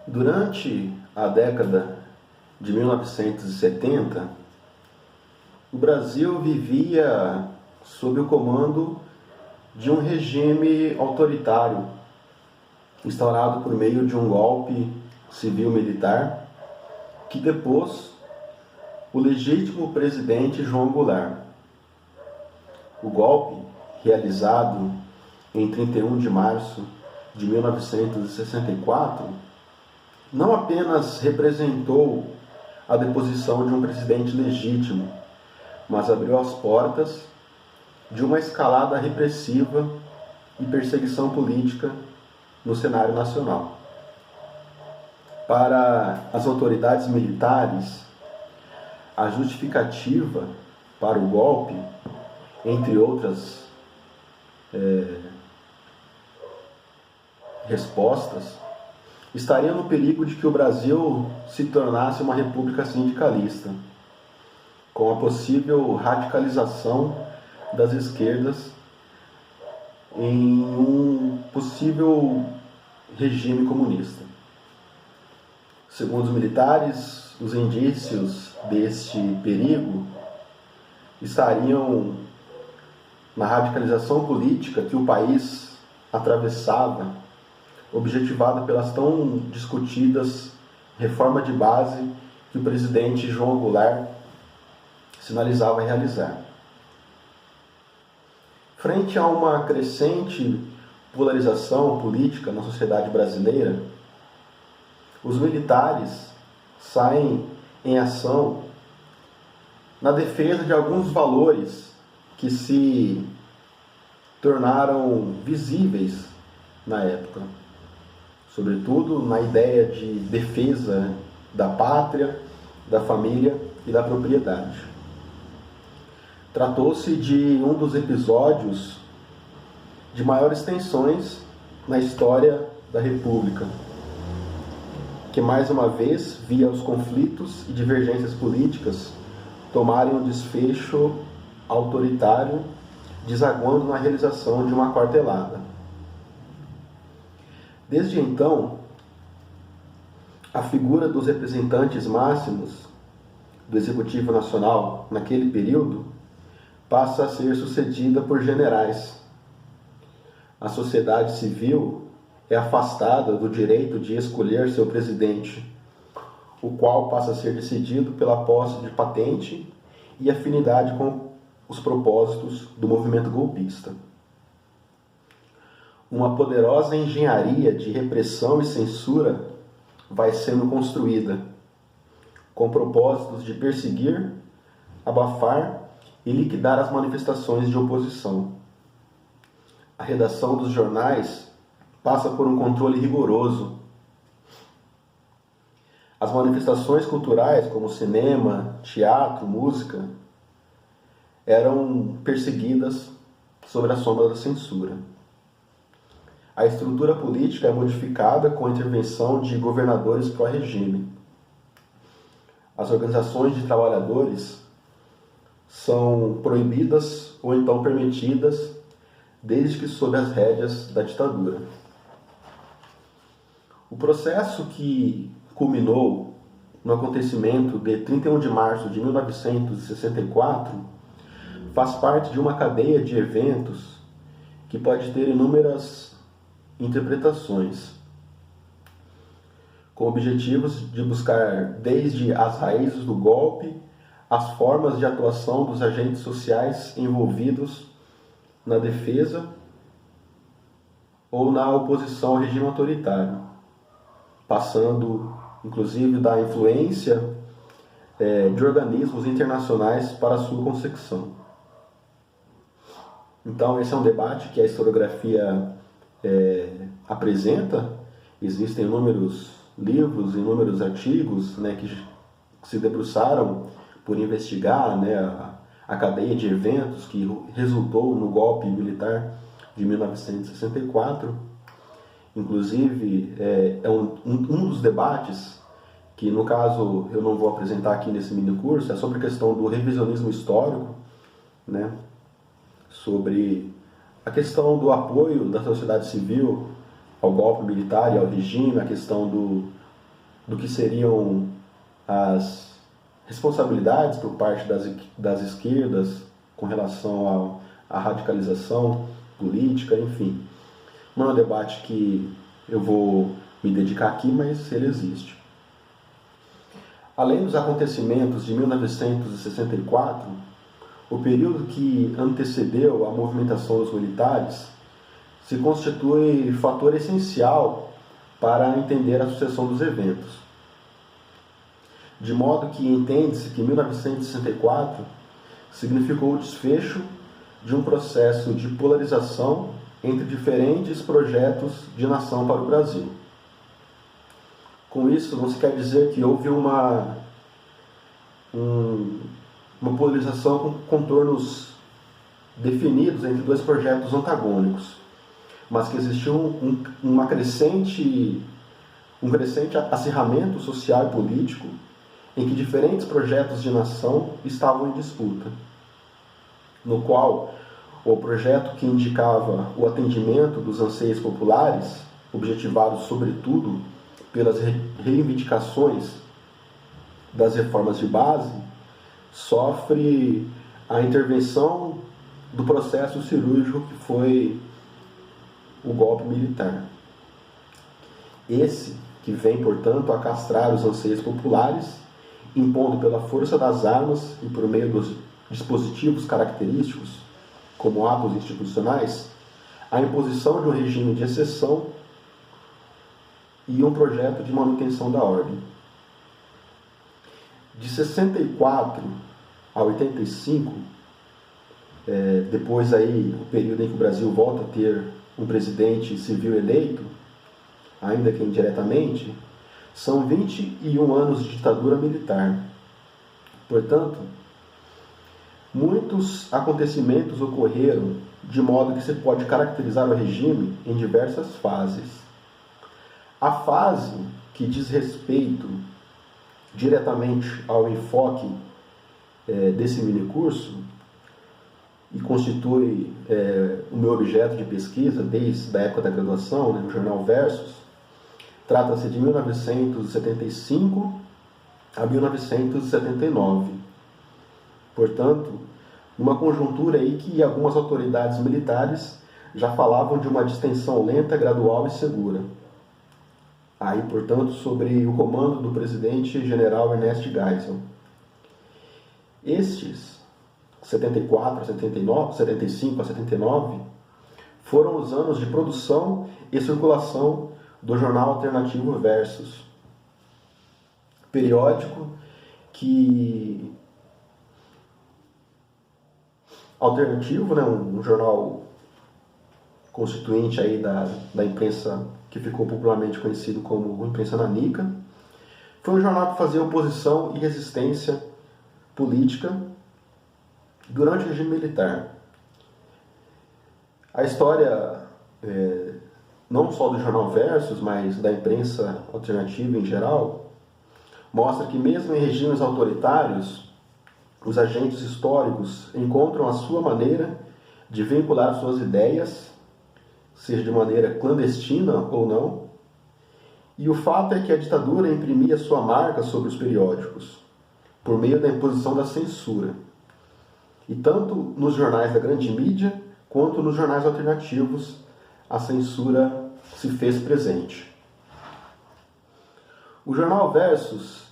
Durante a década de 1970, o Brasil vivia sob o comando de um regime autoritário, instaurado por meio de um golpe civil-militar, que depôs o legítimo presidente João Goulart. O golpe, realizado em 31 de março de 1964, não apenas representou a deposição de um presidente legítimo, mas abriu as portas de uma escalada repressiva e perseguição política no cenário nacional. Para as autoridades militares, a justificativa para o golpe, entre outras respostas, estaria no perigo de que o Brasil se tornasse uma república sindicalista, com a possível radicalização das esquerdas em um possível regime comunista. Segundo os militares, os indícios deste perigo estariam na radicalização política que o país atravessava, objetivada pelas tão discutidas reforma de base que o presidente João Goulart sinalizava realizar. Frente a uma crescente polarização política na sociedade brasileira, os militares saem em ação na defesa de alguns valores que se tornaram visíveis na época, sobretudo na ideia de defesa da pátria, da família e da propriedade. Tratou-se de um dos episódios de maiores tensões na história da República, que mais uma vez via os conflitos e divergências políticas tomarem um desfecho autoritário, desaguando na realização de uma quartelada. Desde então, a figura dos representantes máximos do Executivo Nacional naquele período passa a ser sucedida por generais. A sociedade civil é afastada do direito de escolher seu presidente, o qual passa a ser decidido pela posse de patente e afinidade com os propósitos do movimento golpista. Uma poderosa engenharia de repressão e censura vai sendo construída, com propósitos de perseguir, abafar e liquidar as manifestações de oposição. A redação dos jornais passa por um controle rigoroso. As manifestações culturais, como cinema, teatro, música, eram perseguidas sob a sombra da censura. A estrutura política é modificada com a intervenção de governadores pró-regime. As organizações de trabalhadores são proibidas ou então permitidas, desde que sob as rédeas da ditadura. O processo que culminou no acontecimento de 31 de março de 1964 faz parte de uma cadeia de eventos que pode ter inúmeras interpretações, com objetivos de buscar desde as raízes do golpe, as formas de atuação dos agentes sociais envolvidos na defesa ou na oposição ao regime autoritário, passando inclusive da influência de organismos internacionais para a sua consecução. Então esse é um debate que a historiografia apresenta. Existem inúmeros livros, inúmeros artigos, que se debruçaram por investigar a cadeia de eventos que resultou no golpe militar de 1964. Inclusive, é um dos debates que, no caso, eu não vou apresentar aqui nesse mini curso, é sobre a questão do revisionismo histórico, sobre a questão do apoio da sociedade civil ao golpe militar e ao regime, a questão do do que seriam as responsabilidades por parte das esquerdas com relação à radicalização política, enfim. Não é um debate que eu vou me dedicar aqui, mas ele existe. Além dos acontecimentos de 1964, o período que antecedeu a movimentação dos militares se constitui fator essencial para entender a sucessão dos eventos. De modo que entende-se que 1964 significou o desfecho de um processo de polarização entre diferentes projetos de nação para o Brasil. Com isso, não se quer dizer que houve uma polarização com contornos definidos entre dois projetos antagônicos, mas que existiu um crescente acirramento social e político em que diferentes projetos de nação estavam em disputa, no qual o projeto que indicava o atendimento dos anseios populares, objetivados sobretudo pelas reivindicações das reformas de base, sofre a intervenção do processo cirúrgico que foi o golpe militar. Esse que vem, portanto, a castrar os anseios populares, impondo pela força das armas e por meio dos dispositivos característicos, como atos institucionais, a imposição de um regime de exceção e um projeto de manutenção da ordem. De 64 a 85, depois aí o período em que o Brasil volta a ter um presidente civil eleito, ainda que indiretamente, são 21 anos de ditadura militar. Portanto, muitos acontecimentos ocorreram de modo que se pode caracterizar o regime em diversas fases. A fase que diz respeito diretamente ao enfoque desse minicurso e constitui o meu objeto de pesquisa desde a época da graduação, no jornal Versus, trata-se de 1975 a 1979. Portanto, uma conjuntura aí que algumas autoridades militares já falavam de uma distensão lenta, gradual e segura. Aí, portanto, sobre o comando do presidente general Ernesto Geisel. Estes, 74 a 79, 75 a 79, foram os anos de produção e circulação do jornal alternativo Versus, periódico que alternativo, né, um jornal constituinte aí da imprensa que ficou popularmente conhecido como imprensa nanica. Foi um jornal que fazia oposição e resistência política durante o regime militar. A história, não só do jornal Versus, mas da imprensa alternativa em geral, mostra que mesmo em regimes autoritários, os agentes históricos encontram a sua maneira de vincular suas ideias, seja de maneira clandestina ou não, e o fato é que a ditadura imprimia sua marca sobre os periódicos, por meio da imposição da censura. E tanto nos jornais da grande mídia, quanto nos jornais alternativos, a censura se fez presente. O jornal Versus,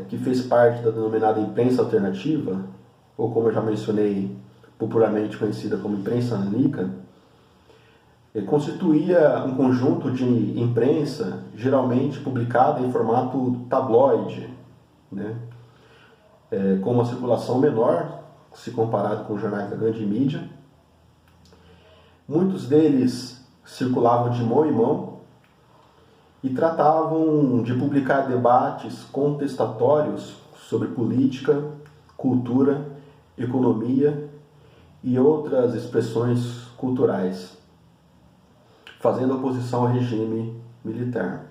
que fez parte da denominada imprensa alternativa, ou como eu já mencionei, popularmente conhecida como imprensa nanica, constituía um conjunto de imprensa geralmente publicada em formato tabloide, né? Com uma circulação menor, se comparado com os jornais da grande mídia. Muitos deles circulavam de mão em mão e tratavam de publicar debates contestatórios sobre política, cultura, economia e outras expressões culturais, fazendo oposição ao regime militar.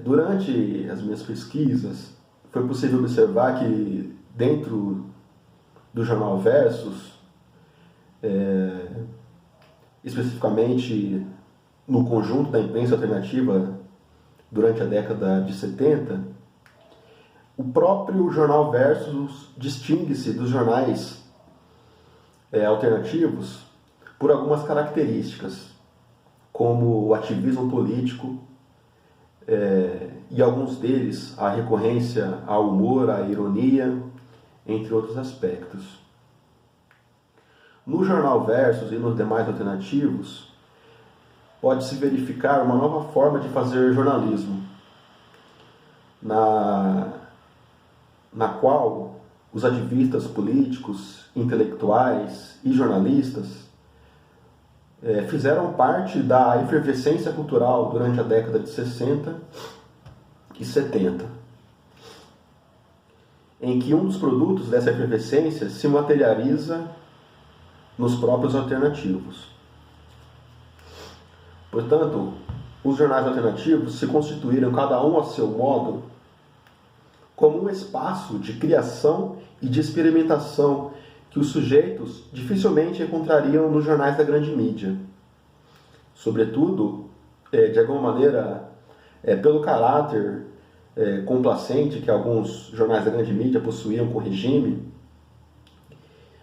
Durante as minhas pesquisas, foi possível observar que dentro do jornal Versus, especificamente no conjunto da imprensa alternativa durante a década de 70, o próprio jornal Versus distingue-se dos jornais alternativos por algumas características, como o ativismo político, e alguns deles a recorrência ao humor, à ironia, entre outros aspectos. No jornal Versus e nos demais alternativos, pode-se verificar uma nova forma de fazer jornalismo, na qual os ativistas políticos, intelectuais e jornalistas fizeram parte da efervescência cultural durante a década de 60 e 70, em que um dos produtos dessa efervescência se materializa nos próprios alternativos. Portanto, os jornais alternativos se constituíram, cada um a seu modo, como um espaço de criação e de experimentação que os sujeitos dificilmente encontrariam nos jornais da grande mídia. Sobretudo, de alguma maneira, pelo caráter complacente que alguns jornais da grande mídia possuíam com o regime,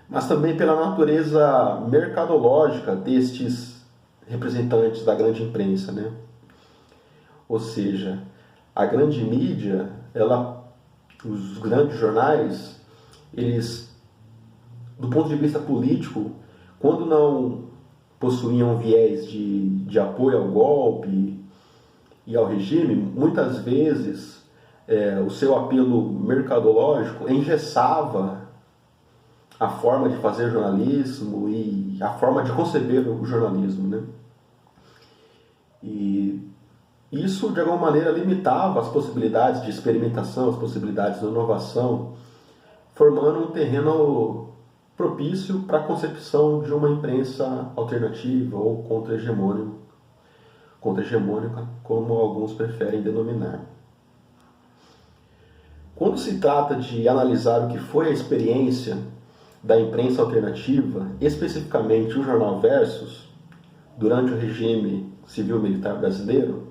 mas também pela natureza mercadológica destes representantes da grande imprensa, né? Ou seja, a grande mídia, os grandes jornais, eles, do ponto de vista político, quando não possuíam viés de apoio ao golpe e ao regime, muitas vezes o seu apelo mercadológico engessava a forma de fazer jornalismo e a forma de conceber o jornalismo, né? E isso, de alguma maneira, limitava as possibilidades de experimentação, as possibilidades de inovação, formando um terreno propício para a concepção de uma imprensa alternativa ou contra-hegemônica, como alguns preferem denominar. Quando se trata de analisar o que foi a experiência da imprensa alternativa, especificamente o jornal Versus, durante o regime civil-militar brasileiro,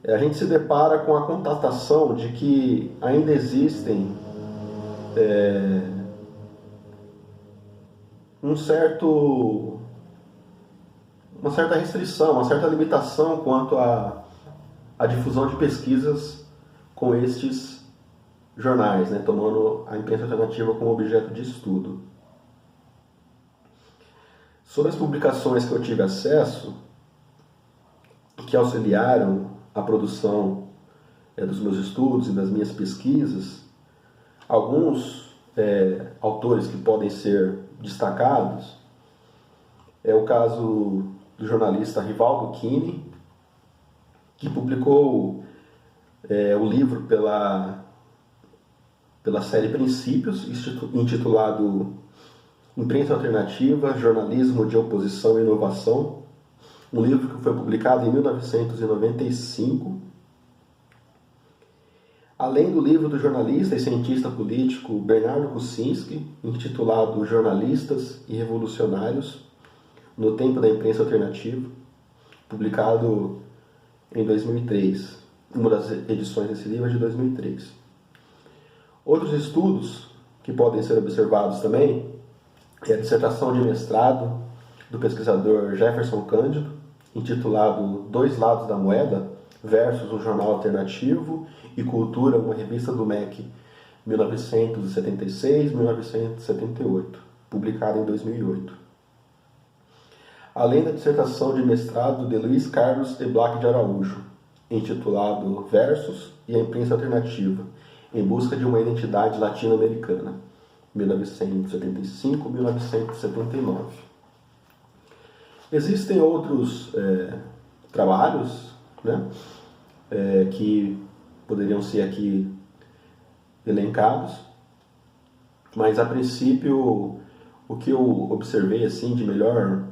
a gente se depara com a constatação de que ainda existem uma certa restrição, uma certa limitação quanto à difusão de pesquisas com estes jornais, né, tomando a imprensa alternativa como objeto de estudo. Sobre as publicações que eu tive acesso, que auxiliaram a produção dos meus estudos e das minhas pesquisas, alguns autores que podem ser destacados é o caso do jornalista Rivaldo Kine, que publicou o livro pela série Princípios, intitulado Imprensa Alternativa, Jornalismo de Oposição e Inovação, um livro que foi publicado em 1995. Além do livro do jornalista e cientista político Bernardo Kucinski, intitulado Jornalistas e Revolucionários no Tempo da Imprensa Alternativa, publicado em 2003. Uma das edições desse livro é de 2003. Outros estudos que podem ser observados também é a dissertação de mestrado do pesquisador Jefferson Cândido, intitulado Dois Lados da Moeda versus um Jornal Alternativo e Cultura, uma revista do MEC, 1976-1978, publicada em 2008. Além da dissertação de mestrado de Luiz Carlos Eblac de Araújo, intitulado Versus e a Imprensa Alternativa, em busca de uma identidade latino-americana, 1975-1979. Existem outros trabalhos, né, que poderiam ser aqui elencados, mas a princípio o que eu observei assim de melhor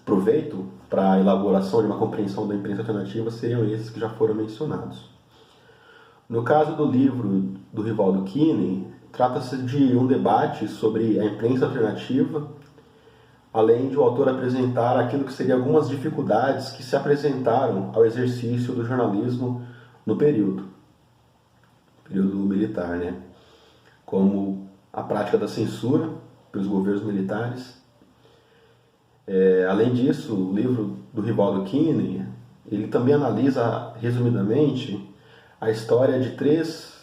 proveito para a elaboração de uma compreensão da imprensa alternativa seriam esses que já foram mencionados. No caso do livro do Rivaldo Kine, trata-se de um debate sobre a imprensa alternativa além de o autor apresentar aquilo que seriam algumas dificuldades que se apresentaram ao exercício do jornalismo no período militar, né? Como a prática da censura pelos governos militares. Além disso, o livro do Rivaldo Kine, ele também analisa, resumidamente, a história de 3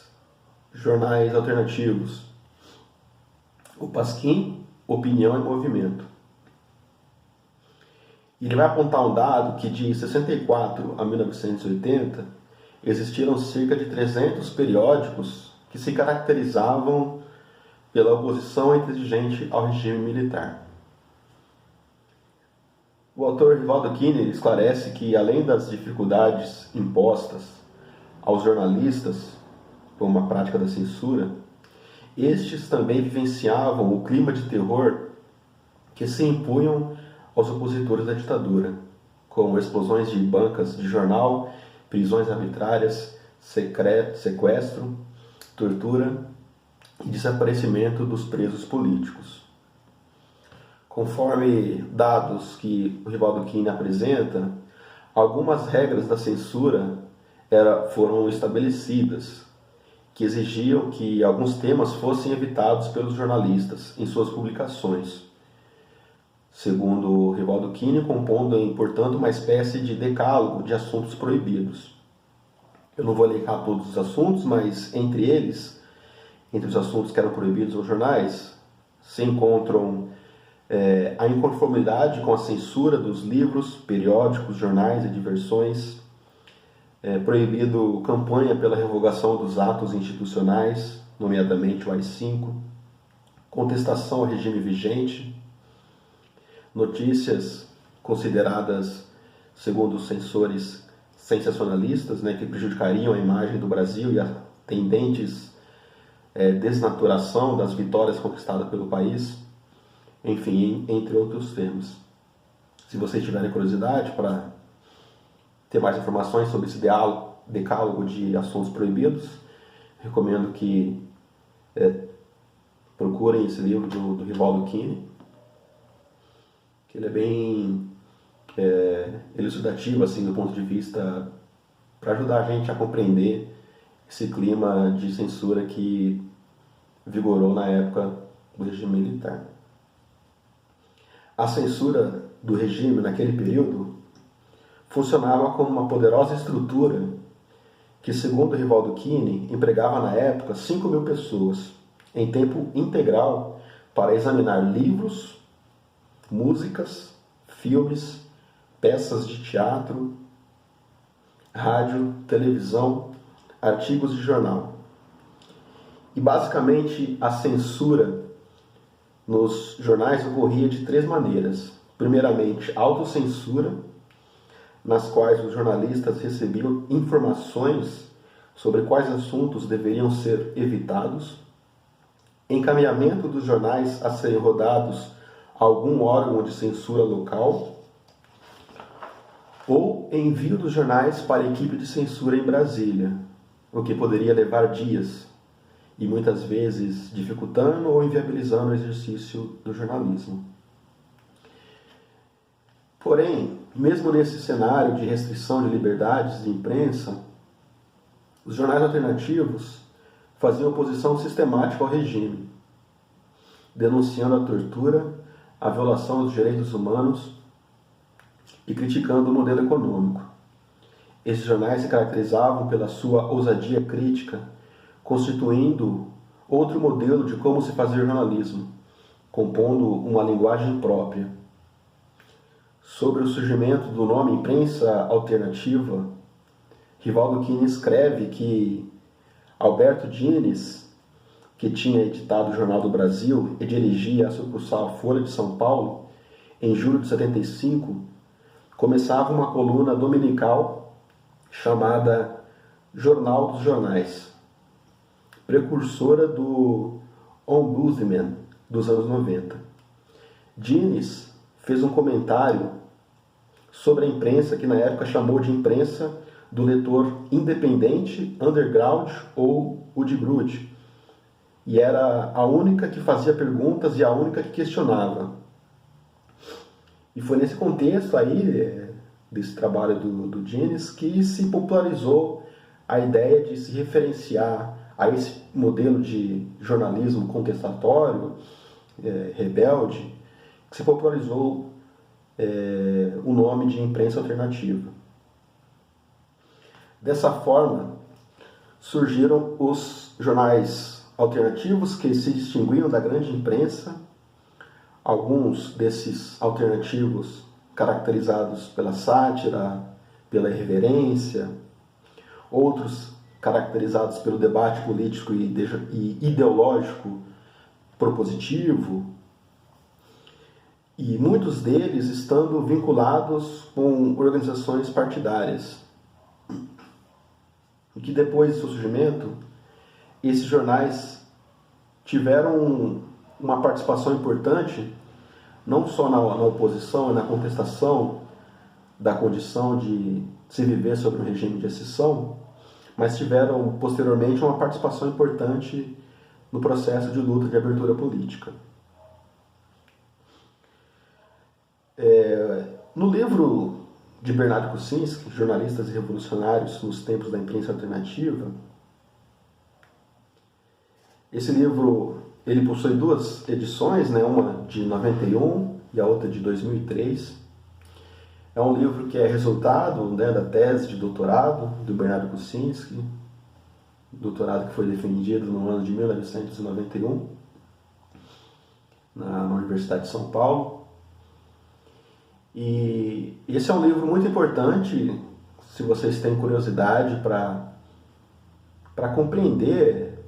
jornais alternativos: o Pasquim, Opinião e Movimento. Ele vai apontar um dado que de 64 a 1980 existiram cerca de 300 periódicos que se caracterizavam pela oposição intransigente ao regime militar. O autor Rivaldo Kine esclarece que, além das dificuldades impostas aos jornalistas por uma prática da censura, estes também vivenciavam o clima de terror que se impunham aos opositores da ditadura, como explosões de bancas de jornal, prisões arbitrárias, sequestro, tortura e desaparecimento dos presos políticos. Conforme dados que o Rivaldo Kine apresenta, algumas regras da censura foram estabelecidas, que exigiam que alguns temas fossem evitados pelos jornalistas em suas publicações. Segundo Rivaldo Kine, compondo, portanto, uma espécie de decálogo de assuntos proibidos. Eu não vou elencar todos os assuntos, mas entre eles, entre os assuntos que eram proibidos aos jornais, se encontram a inconformidade com a censura dos livros, periódicos, jornais e diversões, proibido campanha pela revogação dos atos institucionais, nomeadamente o AI-5, contestação ao regime vigente, notícias consideradas, segundo os censores, sensacionalistas, que prejudicariam a imagem do Brasil e a tendentes desnaturação das vitórias conquistadas pelo país, enfim, entre outros temas. Se vocês tiverem curiosidade para ter mais informações sobre esse decálogo de assuntos proibidos, recomendo que procurem esse livro do Rivaldo Kine, que ele é bem elucidativo, assim, do ponto de vista para ajudar a gente a compreender esse clima de censura que vigorou na época do regime militar. A censura do regime naquele período funcionava como uma poderosa estrutura que, segundo Rivaldo Kine, empregava na época 5.000 pessoas em tempo integral para examinar livros, músicas, filmes, peças de teatro, rádio, televisão, artigos de jornal. E basicamente a censura nos jornais ocorria de 3 maneiras. Primeiramente, autocensura, nas quais os jornalistas recebiam informações sobre quais assuntos deveriam ser evitados, encaminhamento dos jornais a serem rodados a algum órgão de censura local, ou envio dos jornais para a equipe de censura em Brasília, o que poderia levar dias, e muitas vezes dificultando ou inviabilizando o exercício do jornalismo. Porém, mesmo nesse cenário de restrição de liberdades de imprensa, os jornais alternativos faziam oposição sistemática ao regime, denunciando a tortura, a violação dos direitos humanos e criticando o modelo econômico. Esses jornais se caracterizavam pela sua ousadia crítica, constituindo outro modelo de como se fazer jornalismo, compondo uma linguagem própria. Sobre o surgimento do nome imprensa alternativa, Rivaldo Kine escreve que Alberto Dines, que tinha editado o Jornal do Brasil e dirigia a sucursal Folha de São Paulo, em julho de 75, começava uma coluna dominical chamada Jornal dos Jornais, precursora do Ombudsman dos anos 90. Dines fez um comentário sobre a imprensa que na época chamou de imprensa do leitor independente, underground ou o de grude, e era a única que fazia perguntas e a única que questionava. E foi nesse contexto aí, desse trabalho do Dines, que se popularizou a ideia de se referenciar a esse modelo de jornalismo contestatório, rebelde, que se popularizou o nome de imprensa alternativa. Dessa forma, surgiram os jornais alternativos que se distinguiam da grande imprensa, alguns desses alternativos caracterizados pela sátira, pela irreverência, outros caracterizados pelo debate político e ideológico propositivo, e muitos deles estando vinculados com organizações partidárias. E que depois do seu surgimento, esses jornais tiveram uma participação importante, não só na oposição e na contestação da condição de se viver sob um regime de exceção, mas tiveram posteriormente uma participação importante no processo de luta de abertura política. No livro de Bernardo Kucinski, Jornalistas e Revolucionários nos Tempos da Imprensa Alternativa, esse livro ele possui duas edições, né? Uma de 91 e a outra de 2003. É um livro que é resultado, né, da tese de doutorado do Bernardo Kucinski, doutorado que foi defendido no ano de 1991 na Universidade de São Paulo. E esse é um livro muito importante se vocês têm curiosidade para compreender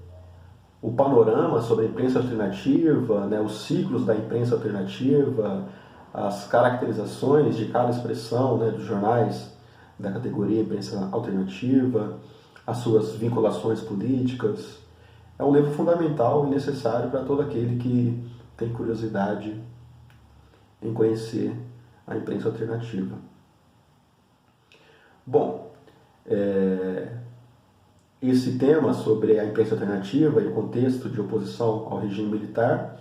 o panorama sobre a imprensa alternativa, né, os ciclos da imprensa alternativa, as caracterizações de cada expressão, né, dos jornais da categoria imprensa alternativa, as suas vinculações políticas. É um livro fundamental e necessário para todo aquele que tem curiosidade em conhecer a imprensa alternativa. Bom, esse tema sobre a imprensa alternativa e o contexto de oposição ao regime militar,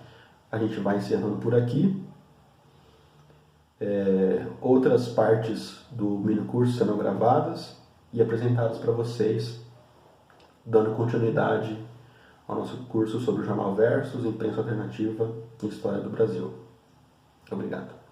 a gente vai encerrando por aqui. Outras partes do minicurso serão gravadas e apresentadas para vocês, dando continuidade ao nosso curso sobre o Jornal Versus, Imprensa Alternativa e História do Brasil. Obrigado.